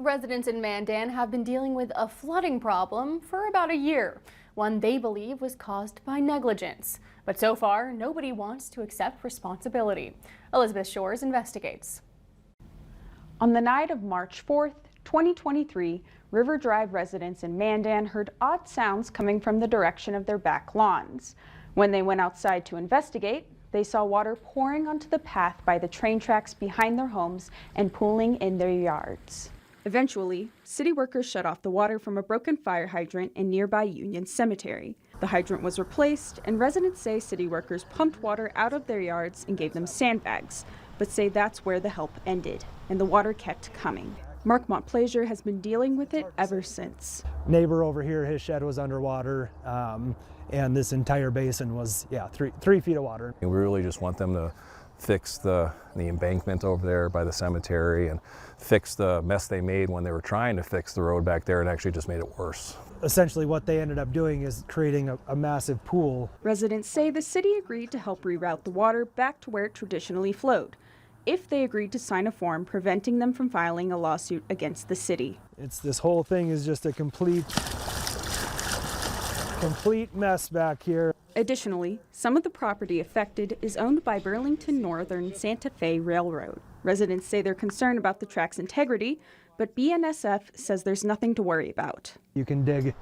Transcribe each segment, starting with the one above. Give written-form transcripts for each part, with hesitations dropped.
Residents in Mandan have been dealing with a flooding problem for about a year, one they believe was caused by negligence. But so far, nobody wants to accept responsibility. Elizabeth Shores investigates. On the night of March 4th, 2023, River Drive residents in Mandan heard odd sounds coming from the direction of their back lawns. When they went outside to investigate, they saw water pouring onto the path by the train tracks behind their homes and pooling in their yards. Eventually, city workers shut off the water from a broken fire hydrant in nearby Union Cemetery. The hydrant was replaced, and residents say city workers pumped water out of their yards and gave them sandbags, but say that's where the help ended, and the water kept coming. Mark Montplaisir has been dealing with it ever since. Neighbor over here, his shed was underwater, and this entire basin was, three feet of water. We really just want them to fix the embankment over there by the cemetery and fix the mess they made when they were trying to fix the road back there. It actually just made it worse. Essentially what they ended up doing is creating a massive pool. Residents say the city agreed to help reroute the water back to where it traditionally flowed, if they agreed to sign a form preventing them from filing a lawsuit against the city. This whole thing is just a complete mess back here. Additionally, some of the property affected is owned by Burlington Northern Santa Fe Railroad. Residents say they're concerned about the track's integrity, but BNSF says there's nothing to worry about. You can dig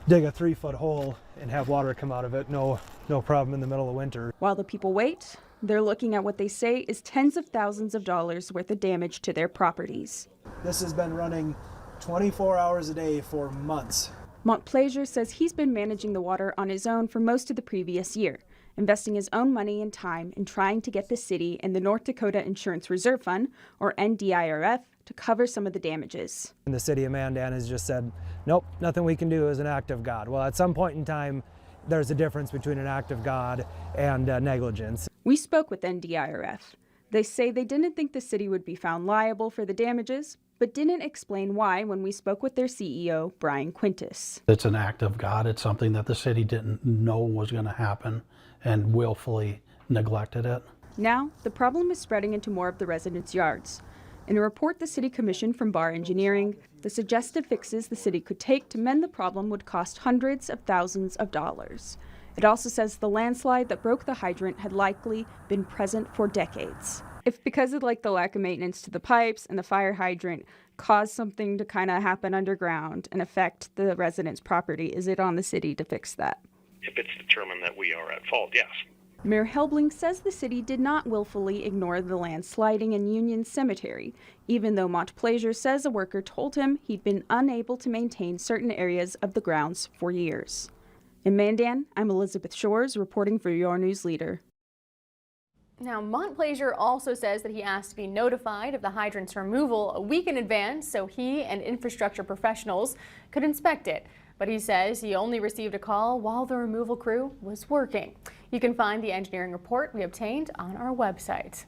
a 3-foot hole and have water come out of it, no problem in the middle of winter. While the people wait, they're looking at what they say is tens of thousands of dollars worth of damage to their properties. This has been running 24 hours a day for months. Montplaisir says he's been managing the water on his own for most of the previous year, investing his own money and time in trying to get the city and the North Dakota Insurance Reserve Fund, or NDIRF, to cover some of the damages. And the city of Mandan has just said, nope, nothing we can do is an act of God. Well, at some point in time, there's a difference between an act of God and negligence. We spoke with NDIRF. They say they didn't think the city would be found liable for the damages, but didn't explain why when we spoke with their CEO, Brian Quintus. It's an act of God. It's something that the city didn't know was going to happen and willfully neglected it. Now, the problem is spreading into more of the residents' yards. In a report the city commissioned from Bar Engineering, the suggested fixes the city could take to mend the problem would cost hundreds of thousands of dollars. It also says the landslide that broke the hydrant had likely been present for decades. If because of the lack of maintenance to the pipes and the fire hydrant caused something to kind of happen underground and affect the residents' property, is it on the city to fix that? If it's determined that we are at fault, yes. Mayor Helbling says the city did not willfully ignore the landsliding in Union Cemetery, even though Montplaisir says a worker told him he'd been unable to maintain certain areas of the grounds for years. In Mandan, I'm Elizabeth Shores reporting for your news leader. Now, Montplaisir also says that he asked to be notified of the hydrant's removal a week in advance so he and infrastructure professionals could inspect it. But he says he only received a call while the removal crew was working. You can find the engineering report we obtained on our website.